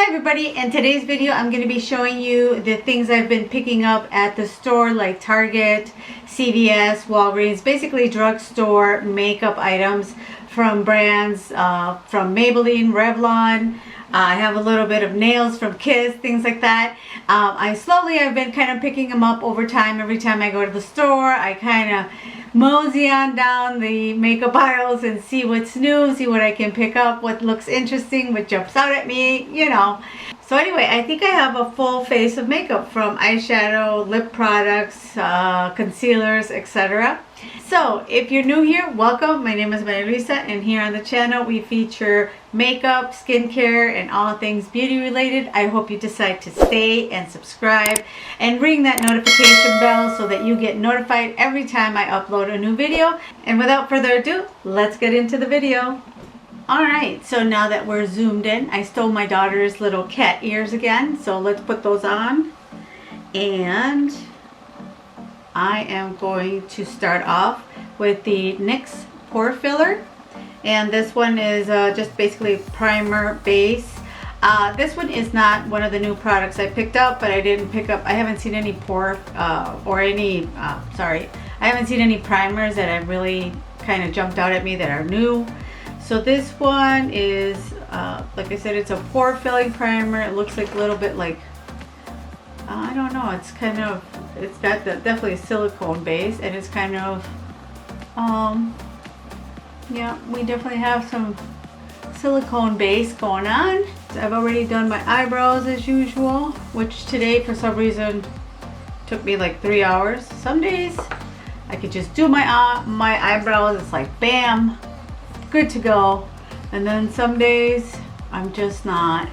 Hi everybody, in today's video I'm going to be showing you the things I've been picking up at the store like Target, CVS, Walgreens, basically drugstore makeup items from brands from Maybelline, Revlon. I have a little bit of nails from Kiss, things like that. I've been kind of picking them up over time. Every time I go to the store, I kind of mosey on down the makeup aisles and see what's new, see what I can pick up, what looks interesting, what jumps out at me, you know. So anyway, I think I have a full face of makeup from eyeshadow, lip products, concealers, etc. So if you're new here, welcome. My name is Lisa, and here on the channel we feature makeup, skincare, and all things beauty related. I hope you decide to stay and subscribe and ring that notification bell so that you get notified every time I upload a new video. And without further ado, let's get into the video. Alright, so now that we're zoomed in, I stole my daughter's little cat ears again, so let's put those on. And I am going to start off with the NYX Pore Filler. And this one is just basically primer base. This one is not one of the new products I picked up, but I haven't seen any I haven't seen any primers that have really kind of jumped out at me that are new. So this one is, like I said, it's a pore filling primer. It looks like a little bit like, I don't know, it's got definitely a silicone base, and it's kind of, yeah, we definitely have some silicone base going on. I've already done my eyebrows as usual, which today for some reason took me like 3 hours. Some days I could just do my eyebrows, it's like bam, good to go. And then some days I'm just not,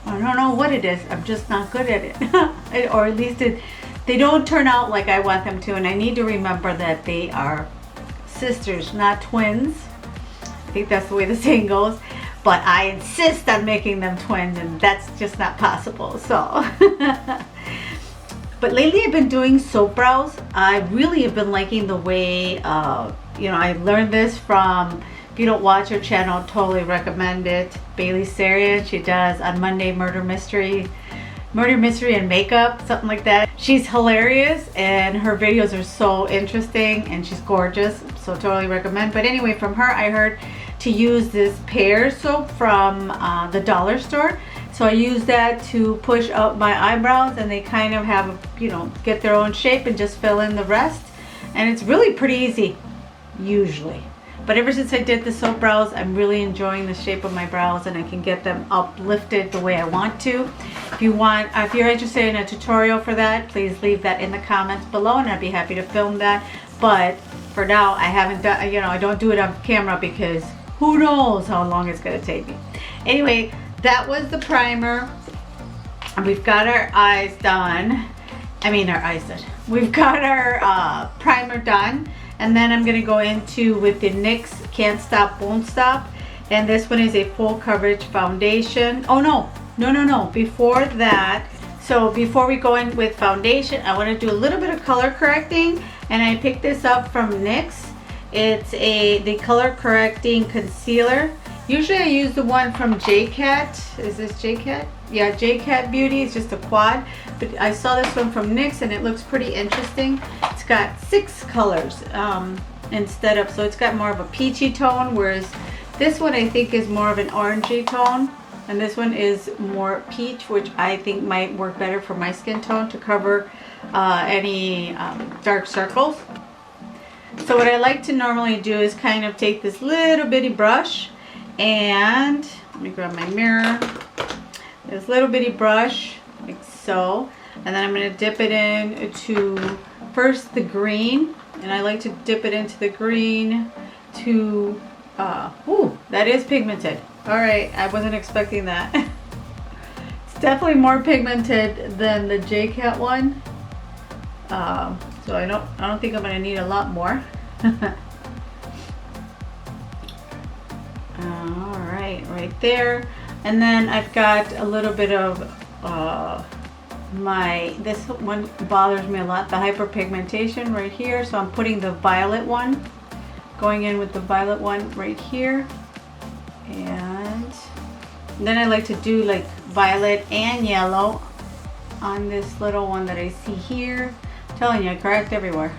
I don't know what it is, I'm just not good at it. Or at least they don't turn out like I want them to, and I need to remember that they are sisters, not twins. I think that's the way the saying goes, but I insist on making them twins, and that's just not possible. So but lately I've been doing soap brows. I really have been liking the way, you know, I learned this from, if you don't watch her channel, totally recommend it, Bailey Sarian. She does on Monday Murder Mystery and Makeup, something like that. She's hilarious and her videos are so interesting, and she's gorgeous, so totally recommend. But anyway, from her I heard to use this pear soap from the dollar store. So I use that to push up my eyebrows, and they kind of have, you know, get their own shape and just fill in the rest. And it's really pretty easy, usually. But ever since I did the soap brows, I'm really enjoying the shape of my brows, and I can get them uplifted the way I want to. If you're interested in a tutorial for that, please leave that in the comments below, and I'd be happy to film that. But for now, I haven't done, you know, I don't do it on camera because who knows how long it's going to take me. Anyway, that was the primer. And we've got our eyes done. We've got our primer done. And then I'm going to go into with the NYX Can't Stop, Won't Stop. And this one is a full coverage foundation. Oh no. Before that, so before we go in with foundation, I want to do a little bit of color correcting. And I picked this up from NYX. It's the color correcting concealer. Usually I use the one from JCat. Is this JCat? Yeah, JCat Beauty. It's just a quad. But I saw this one from NYX and it looks pretty interesting. It's got 6 colors instead of, so it's got more of a peachy tone, whereas this one I think is more of an orangey tone. And this one is more peach, which I think might work better for my skin tone to cover any dark circles. So what I like to normally do is kind of take this little bitty brush, and let me grab my mirror, this little bitty brush like so, and then I'm going to dip it into first the green, and I like to dip it into the green to ooh, that is pigmented. Alright, I wasn't expecting that. It's definitely more pigmented than the JCat one, so I don't think I'm going to need a lot more. Alright, right there. And then I've got a little bit of this one bothers me a lot, the hyperpigmentation right here. So I'm putting the violet one, going in with the violet one right here. And Then I like to do like violet and yellow on this little one that I see here. I'm telling you, I correct everywhere.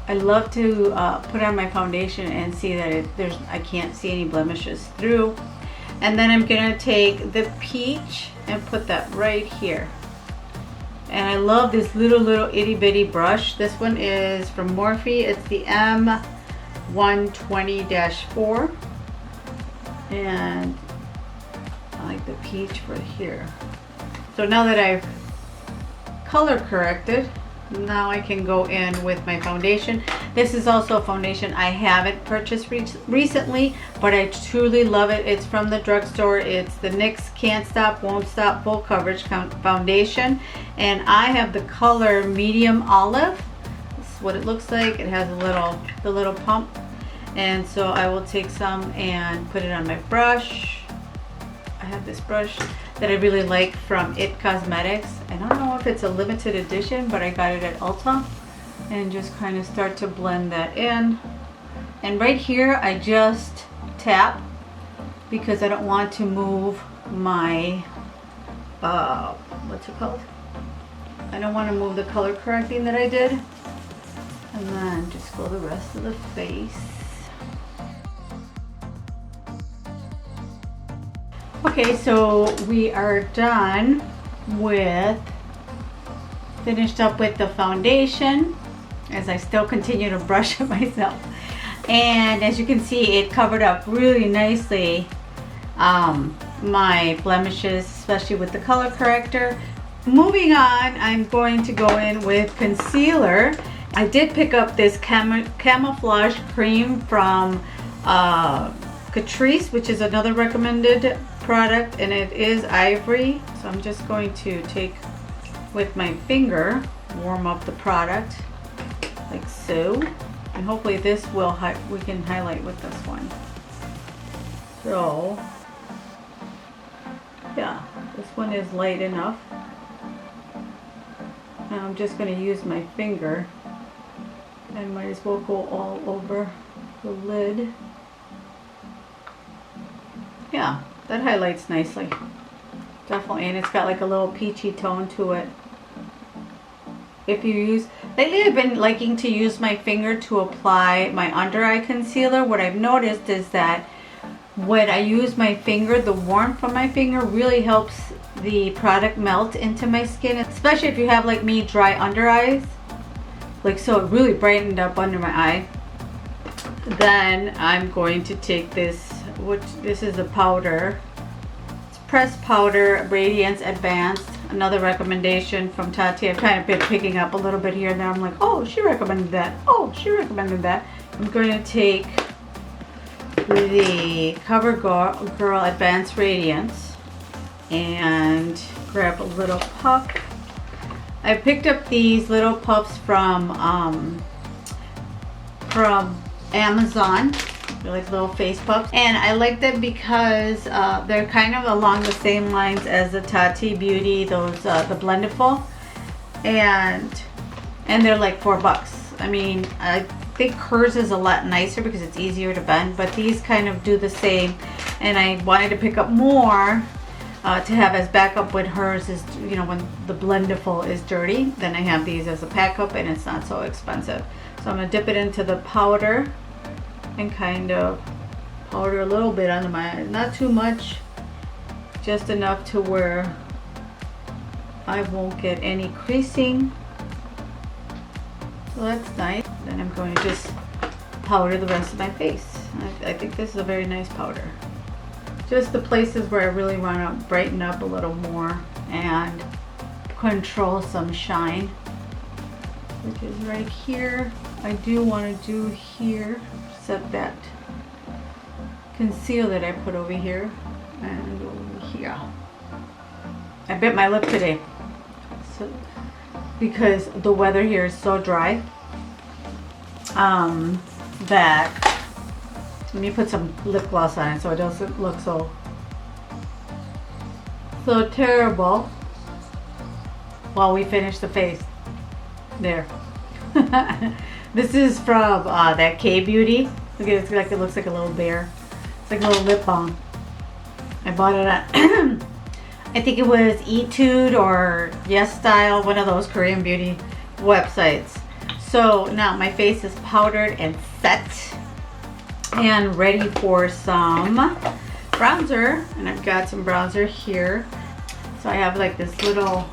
I love to put on my foundation and see that I can't see any blemishes through. And then I'm gonna take the peach and put that right here. And I love this little itty bitty brush. This one is from Morphe. It's the M120-4. And I like the peach right here. So now that I've color corrected, now I can go in with my foundation. This is also a foundation I haven't purchased recently, but I truly love it. It's from the drugstore. It's the NYX Can't Stop, Won't Stop Full Coverage Foundation. And I have the color Medium Olive. This is what it looks like. It has the little pump. And so I will take some and put it on my brush. I have this brush that I really like from It Cosmetics. I don't know if it's a limited edition, but I got it at Ulta. And just kind of start to blend that in. And right here, I just tap because I don't want to move my, what's it called? I don't want to move the color correcting that I did. And then just go the rest of the face. Okay, so we are done with, finished up with the foundation, as I still continue to brush it myself. And as you can see, it covered up really nicely my blemishes, especially with the color corrector. Moving on, I'm going to go in with concealer. I did pick up this camouflage cream from Catrice, which is another recommended product, and it is ivory. So I'm just going to take with my finger, warm up the product like so, and hopefully this will we can highlight with this one. So yeah, this one is light enough. Now I'm just going to use my finger. I might as well go all over the lid. Yeah, that highlights nicely. Definitely, and it's got like a little peachy tone to it. If you use, lately I've been liking to use my finger to apply my under eye concealer. What I've noticed is that when I use my finger, the warmth from my finger really helps the product melt into my skin, especially if you have, like me, dry under eyes. Like so, it really brightened up under my eye. Then I'm going to take this, this is a powder. It's pressed powder, Radiance Advanced. Another recommendation from Tati. I've kind of been picking up a little bit here and there. I'm like, oh, she recommended that. Oh, she recommended that. I'm going to take the CoverGirl Advanced Radiance and grab a little puff. I picked up these little puffs from Amazon. They're like little face puffs, and I like them because they're kind of along the same lines as the Tati Beauty, those the Blendiful, and they're like $4. I mean, I think hers is a lot nicer because it's easier to bend, but these kind of do the same, and I wanted to pick up more to have as backup when hers is, you know, when the Blendiful is dirty. Then I have these as a backup, and it's not so expensive. So I'm gonna dip it into the powder and kind of powder a little bit under my eye. Not too much, just enough to where I won't get any creasing. So that's nice. Then I'm going to just powder the rest of my face. I think this is a very nice powder. Just the places where I really want to brighten up a little more and control some shine, which is right here. I do want to do here, set that conceal that I put over here and over here. I bit my lip today, so because the weather here is so dry that, let me put some lip gloss on it so it doesn't look so terrible while we finish the face. There. This is from that K Beauty. Look at it, like it looks like a little bear. It's like a little lip balm. I bought it at, I think it was Etude or Yes Style, one of those Korean beauty websites. So now my face is powdered and set and ready for some bronzer. And I've got some bronzer here. So I have like this little,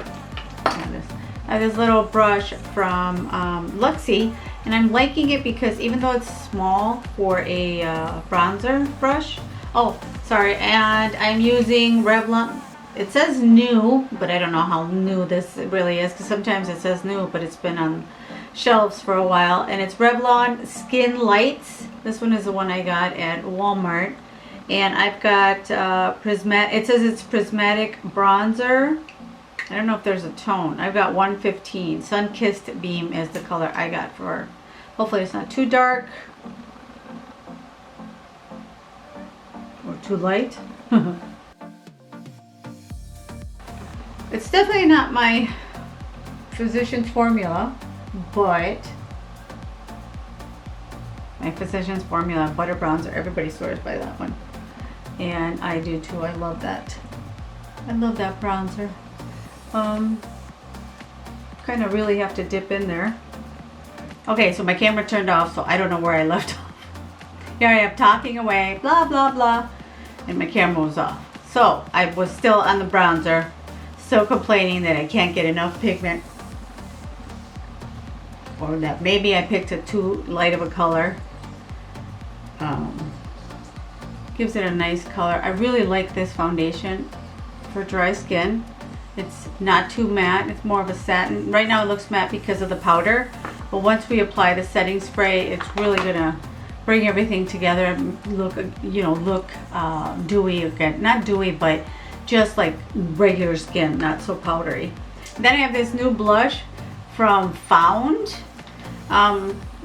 I have this little brush from Luxie, and I'm liking it because even though it's small for a bronzer brush, oh sorry, and I'm using Revlon. It says new, but I don't know how new this really is, because sometimes it says new but it's been on shelves for a while. And it's Revlon Skin Lights. This one is the one I got at Walmart, and I've got prismatic. It says it's prismatic bronzer. I don't know if there's a tone. I've got 115. Sun Kissed Beam is the color I got for her. Hopefully it's not too dark or too light. It's definitely not my Physicians Formula, but my Physicians Formula Butter Bronzer, everybody swears by that one. And I do too. I love that. I love that bronzer. Kind of really have to dip in there. Okay, so my camera turned off, so I don't know where I left off. Here I am talking away, blah, blah, blah, and my camera was off. So I was still on the bronzer, still complaining that I can't get enough pigment, or that maybe I picked a too light of a color. Gives it a nice color. I really like this foundation for dry skin. It's not too matte. It's more of a satin. Right now it looks matte because of the powder, but once we apply the setting spray, it's really gonna bring everything together and look, you know, look dewy again. Not dewy, but just like regular skin, not so powdery. Then I have this new blush from Found.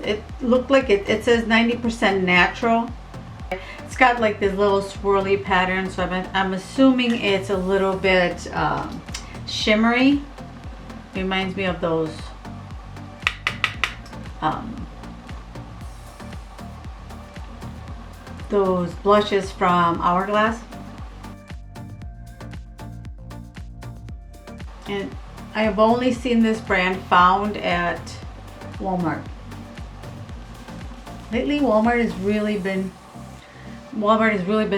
It looked like it says 90% natural. It's got like this little swirly pattern, so I'm assuming it's a little bit shimmery. Reminds me of those blushes from Hourglass. And I have only seen this brand Found at Walmart. Lately Walmart has really been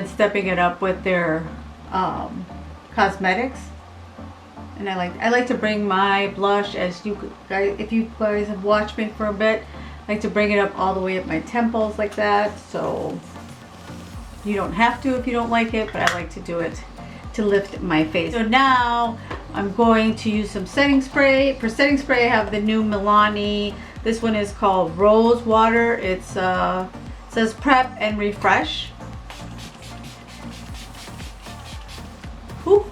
stepping it up with their cosmetics. And I like to bring my blush, as you guys, if you guys have watched me for a bit, I like to bring it up all the way up my temples like that. So you don't have to if you don't like it, but I like to do it to lift my face. So now I'm going to use some setting spray. For setting spray, I have the new Milani. This one is called Rose Water. It says Prep and Refresh. Whew.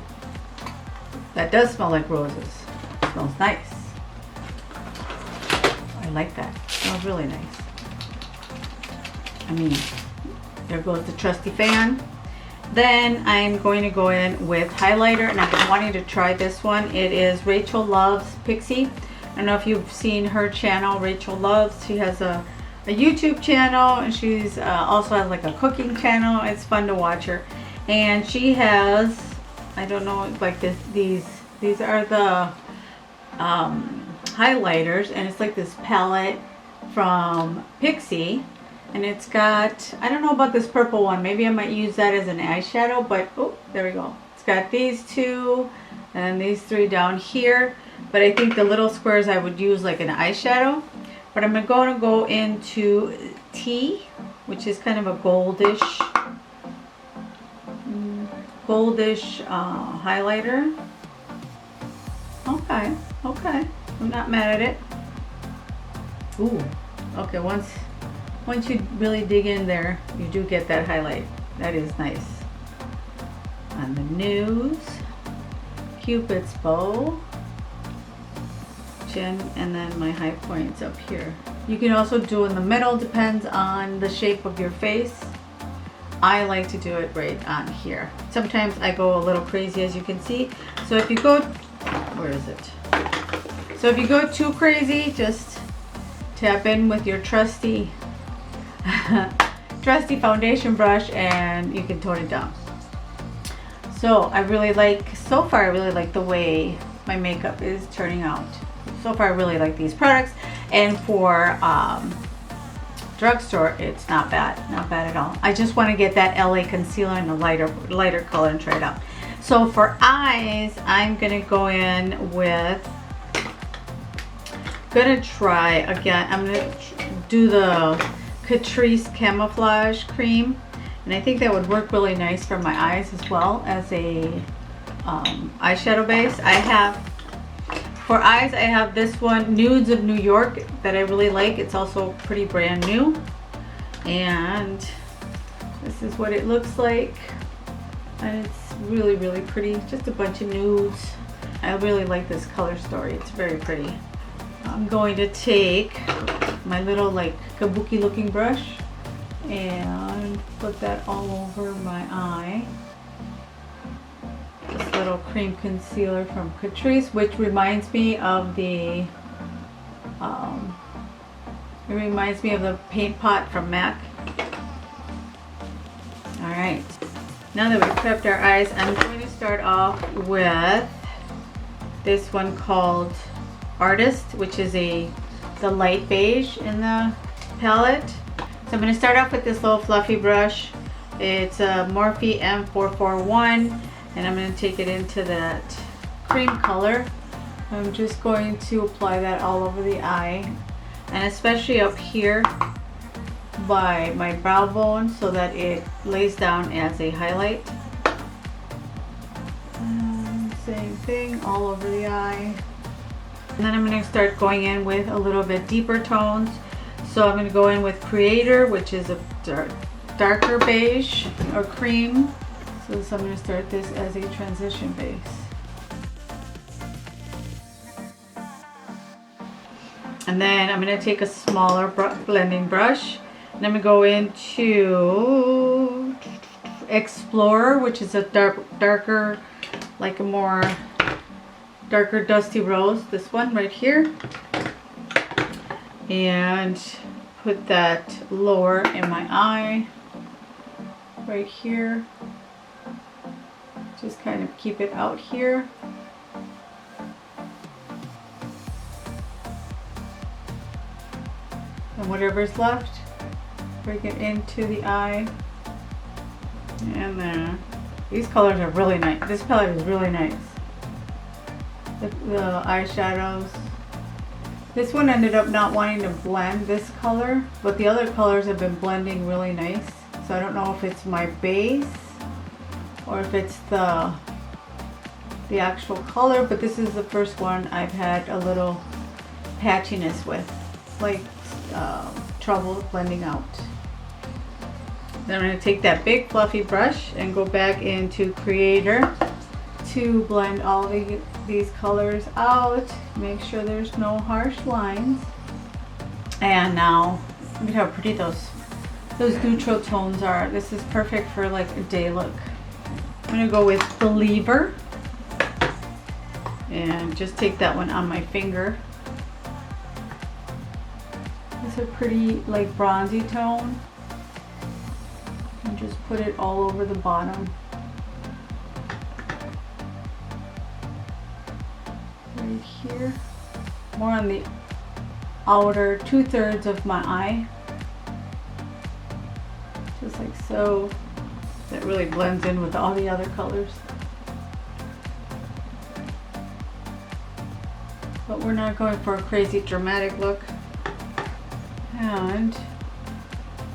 That does smell like roses. It smells nice. I like that. It smells really nice. I mean, there goes the trusty fan. Then I'm going to go in with highlighter, and I've been wanting to try this one. It is Rachel Loves Pixie. I don't know if you've seen her channel, Rachel Loves. She has a YouTube channel, and she's also has like a cooking channel. It's fun to watch her. And she has, I don't know, like these are the highlighters, and it's like this palette from Pixie. And it's got, I don't know about this purple one. Maybe I might use that as an eyeshadow, but oh, there we go. It's got these two and these three down here. But I think the little squares I would use like an eyeshadow. But I'm going to go into Tea, which is kind of a goldish highlighter. Okay, okay. I'm not mad at it. Ooh, okay, once you really dig in there, you do get that highlight. That is nice. On the nose, Cupid's bow, chin, and then my high points up here. You can also do in the middle, depends on the shape of your face. I like to do it right on here. Sometimes I go a little crazy, as you can see. So if you go, where is it? So if you go too crazy, just tap in with your trusty trusty foundation brush and you can tone it down. So I really like, so far I really like the way my makeup is turning out. So far I really like these products, and for Drugstore, it's not bad at all. I just want to get that LA concealer in a lighter color and try it out. So for eyes, I'm gonna go in with, try again, I'm gonna do the Catrice Camouflage Cream, and I think that would work really nice for my eyes as well as a eyeshadow base. For eyes, I have this one, Nudes of New York, that I really like. It's also pretty brand new. And this is what it looks like. And it's really, really pretty. Just a bunch of nudes. I really like this color story. It's very pretty. I'm going to take my little like kabuki looking brush and put that all over my eye. This little cream concealer from Catrice, which reminds me of the paint pot from MAC. All right, now that we've prepped our eyes, I'm going to start off with this one called Artist, which is the light beige in the palette. So I'm going to start off with this little fluffy brush. It's a Morphe M441. And I'm going to take it into that cream color. I'm just going to apply that all over the eye, and especially up here by my brow bone so that it lays down as a highlight. Same thing all over the eye. And then I'm going to start going in with a little bit deeper tones. So I'm going to go in with Creator, which is a darker beige or cream. So I'm going to start this as a transition base. And then I'm going to take a smaller blending brush, and I'm going to go into Explorer, which is a darker, like a more darker dusty rose. This one right here. And put that lower in my eye, right here. Just kind of keep it out here. And whatever's left, bring it into the eye. And then these colors are really nice. This palette is really nice. The eyeshadows. This one ended up not wanting to blend this color, but the other colors have been blending really nice. So I don't know if it's my base or if it's the actual color, but this is the first one I've had a little patchiness with, like trouble blending out. Then I'm going to take that big fluffy brush and go back into Creator to blend all these colors out. Make sure there's no harsh lines. And now look at how pretty those neutral tones are. This is perfect for like a day look. I'm going to go with Believer and just take that one on my finger. It's a pretty like bronzy tone, and just put it all over the bottom. Right here, more on the outer 2/3 of my eye, just like so. That really blends in with all the other colors. But we're not going for a crazy dramatic look. And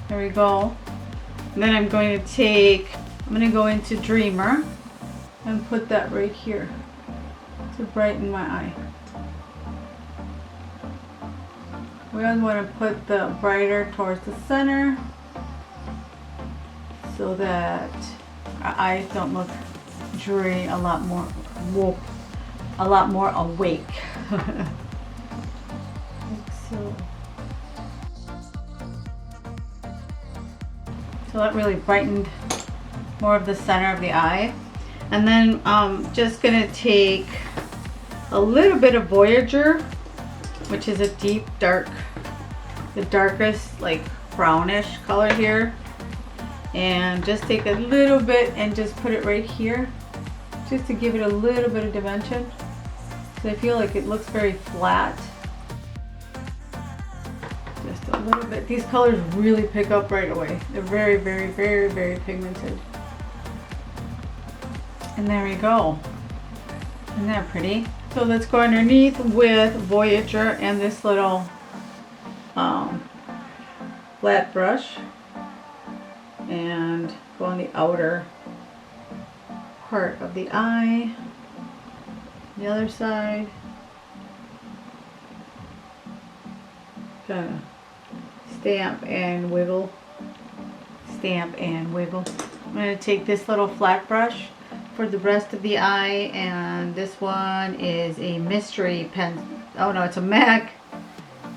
there we go. And then I'm going to go into Dreamer and put that right here to brighten my eye. We always want to put the brighter towards the center so that our eyes don't look dreary, a lot more awake. Like so. So that really brightened more of the center of the eye. And then I'm just gonna take a little bit of Voyager, which is a deep dark, the darkest like brownish color here. and just take a little bit and just put it right here, just to give it a little bit of dimension. So I feel like it looks very flat. Just a little bit. These colors really pick up right away. They're very, very, very, very pigmented. And there we go. Isn't that pretty? So let's go underneath with Voyager and this little flat brush, and go on the outer part of the eye, the other side. Kind of stamp and wiggle, stamp and wiggle. I'm going to take this little flat brush for the rest of the eye, and this one is a mystery pen. Oh no, it's a MAC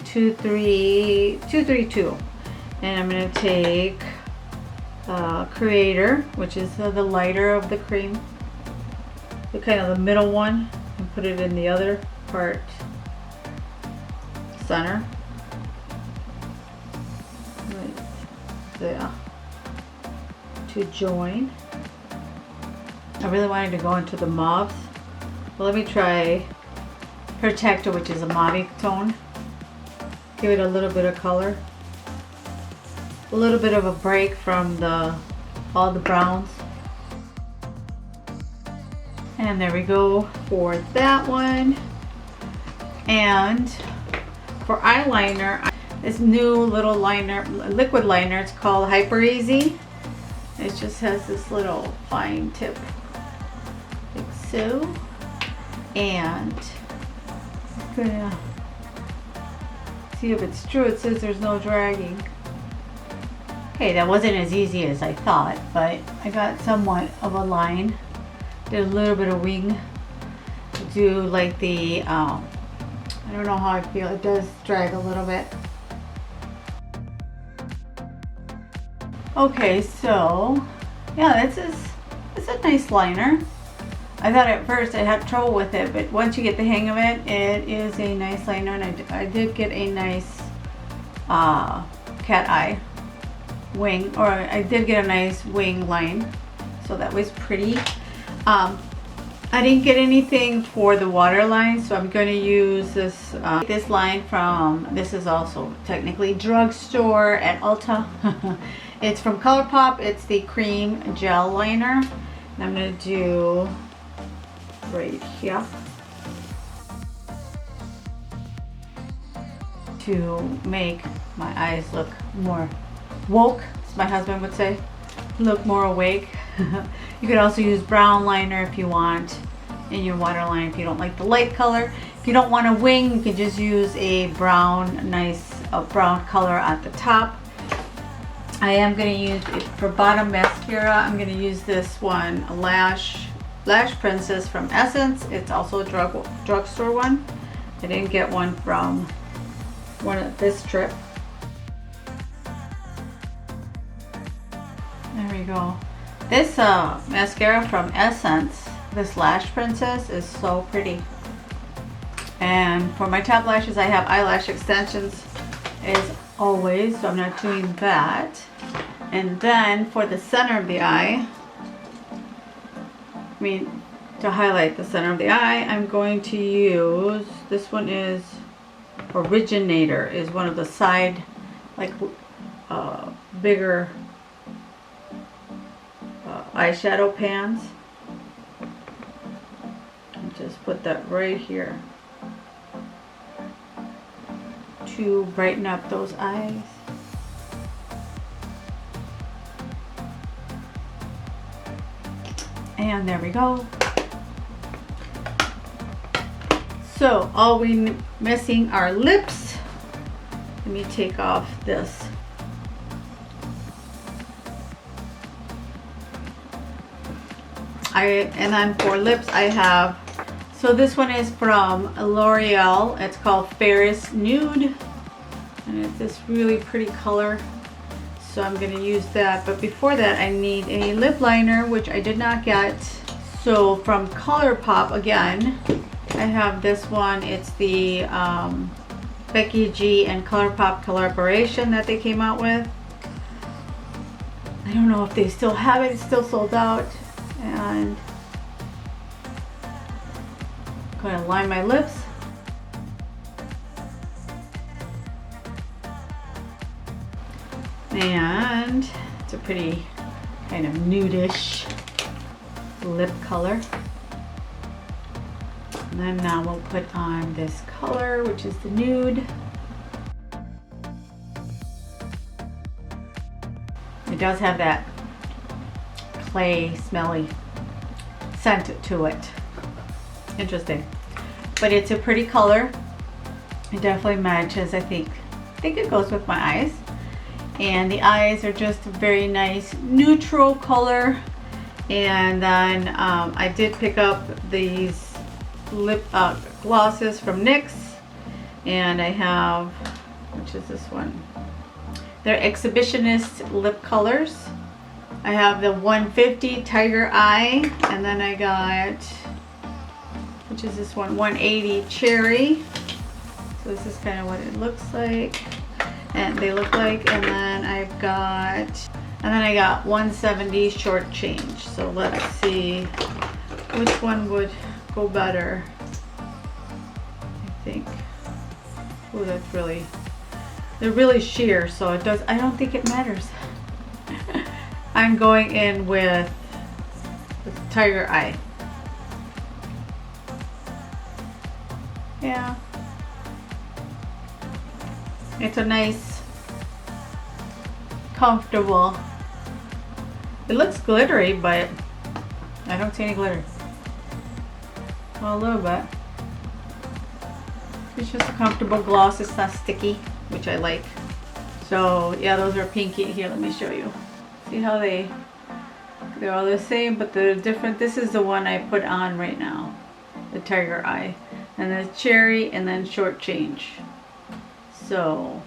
232. And I'm going to take Creator, which is the lighter of the cream, the kind of the middle one, and put it in the other part, center, right there, to join. I really wanted to go into the mauves, but let me try Protector, which is a mauve tone. Give it a little bit of color, a little bit of a break from all the browns. And there we go for that one. And for eyeliner, this new little liner, liquid liner, it's called Hyper Easy. It just has this little fine tip, like so. And I'm gonna see if it's true. It says there's no dragging. Okay, that wasn't as easy as I thought, but I got somewhat of a line. Did a little bit of wing. Do like the, I don't know how I feel. It does drag a little bit. Okay, so yeah, it's a nice liner. I thought at first I had trouble with it, but once you get the hang of it, it is a nice liner, and I did get a nice cat eye wing, or I did get a nice wing line, so that was pretty. I didn't get anything for the waterline, so I'm going to use this this line from, this is also technically Drugstore at Ulta. It's from ColourPop. It's the cream gel liner, and I'm going to do right here to make my eyes look more woke, as my husband would say, look more awake. You could also use brown liner if you want in your waterline, if you don't like the light color. If you don't want a wing, you can just use a brown, nice brown color at the top. I am going to use it for bottom mascara. I'm going to use this one, a Lash Princess from Essence. It's also a drugstore one. I didn't get one from one at this trip. There we go. This mascara from Essence, this Lash Princess, is so pretty. And for my top lashes, I have eyelash extensions as always, so I'm not doing that. And then for the center of the eye, to highlight the center of the eye, I'm going to use, this one is Originator, is one of the side, like bigger eyeshadow pans. And just put that right here to brighten up those eyes. And there we go. So all we missing are lips. Let me take off this. And then for lips I have, so this one is from L'Oreal. It's called Ferris Nude, and it's this really pretty color. So I'm going to use that. But before that, I need a lip liner, which I did not get. So from ColourPop again, I have this one. It's the Becky G and ColourPop collaboration that they came out with. I don't know if they still have it. It's still sold out. And I'm going to line my lips. And it's a pretty kind of nudish lip color. And then now we'll put on this color, which is the nude. It does have that clay smelly scent to it. Interesting. But it's a pretty color. It definitely matches, I think it goes with my eyes. And the eyes are just a very nice neutral color. And then I did pick up these lip glosses from NYX, and I have, which is this one, they're exhibitionist lip colors. I have the 150 Tiger Eye, and then I got, which is this one, 180 Cherry. So this is kind of what it looks like, and they look like. And then I got 170 Short Change. So let's see which one would go better. I think, oh, that's really, they're really sheer, so it does, I don't think it matters. I'm going in with Tiger Eye. Yeah, it's a nice, comfortable, it looks glittery, but I don't see any glitter. Well, a little bit. It's just a comfortable gloss. It's not sticky, which I like. So yeah, those are pinky. Here, let me show you. See how they're all the same, but they're different. This is the one I put on right now, the Tiger Eye, and then Cherry, and then Short Change. So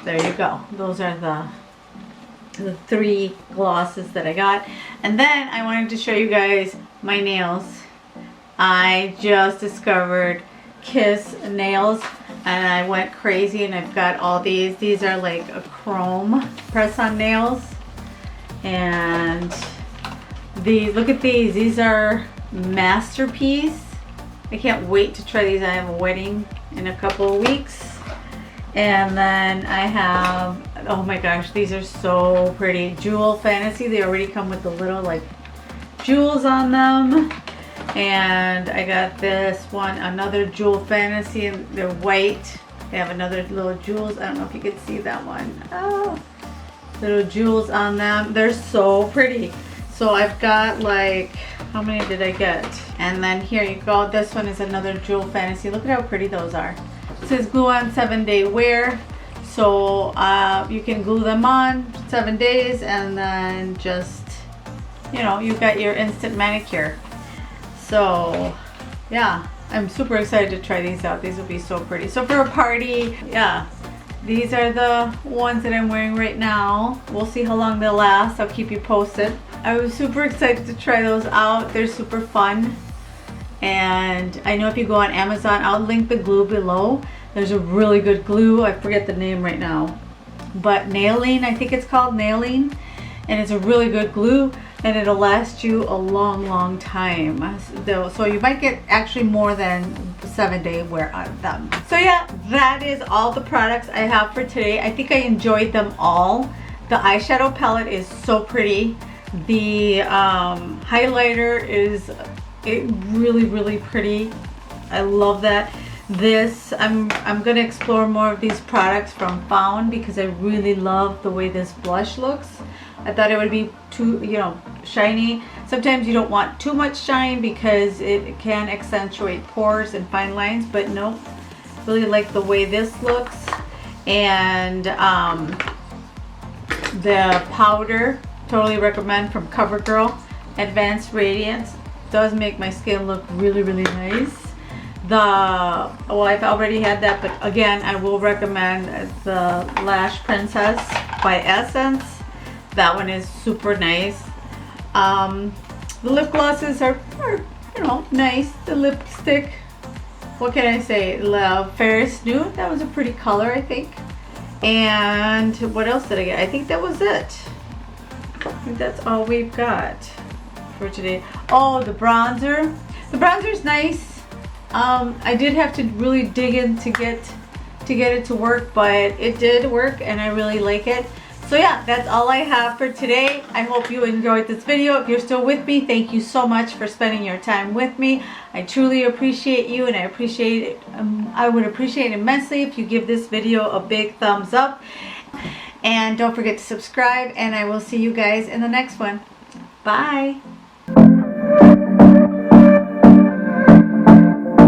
there you go. Those are the three glosses that I got. And then I wanted to show you guys my nails. I just discovered Kiss nails, and I went crazy, and I've got all these. These are like a chrome press-on nails, and these, look at these. These are Masterpiece. I can't wait to try these. I have a wedding in a couple of weeks. And then I have, oh my gosh, these are so pretty. Jewel Fantasy. They already come with the little like jewels on them. And I got this one, another Jewel Fantasy, and they're white. They have another little jewels. I don't know if you can see that one. Oh, little jewels on them. They're so pretty. So I've got like, how many did I get? And then here you go. This one is another Jewel Fantasy. Look at how pretty those are. It says glue on 7-day wear. So you can glue them on 7 days, and then just, you know, you got your instant manicure. So yeah, I'm super excited to try these out. These will be so pretty. So for a party, yeah, these are the ones that I'm wearing right now. We'll see how long they'll last. I'll keep you posted. I was super excited to try those out. They're super fun. And I know if you go on Amazon, I'll link the glue below. There's a really good glue. I forget the name right now, but Nailing, I think it's called Nailing. And it's a really good glue, and it'll last you a long time. So you might get actually more than 7-day wear out of them. So yeah, that is all the products I have for today. I think I enjoyed them all. The eyeshadow palette is so pretty. The highlighter is really pretty. I love that. This, I'm gonna explore more of these products from Found, because I really love the way this blush looks. I thought it would be too, you know, shiny. Sometimes you don't want too much shine because it can accentuate pores and fine lines, but no, really like the way this looks. And the powder, totally recommend, from CoverGirl, Advanced Radiance. Does make my skin look really nice. Well, I've already had that, but again, I will recommend the Lash Princess by Essence. That one is super nice. The lip glosses are, you know, nice. The lipstick, what can I say? La Ferris Nude, that was a pretty color, I think. And what else did I get? I think that was it. think that's all we've got for today. Oh, the bronzer. The bronzer's nice. I did have to really dig in to get it to work, but it did work and I really like it. So yeah, that's all I have for today. I hope you enjoyed this video. If you're still with me, thank you so much for spending your time with me. I truly appreciate you, and I appreciate it. I would appreciate immensely if you give this video a big thumbs up. And don't forget to subscribe, and I will see you guys in the next one. Bye.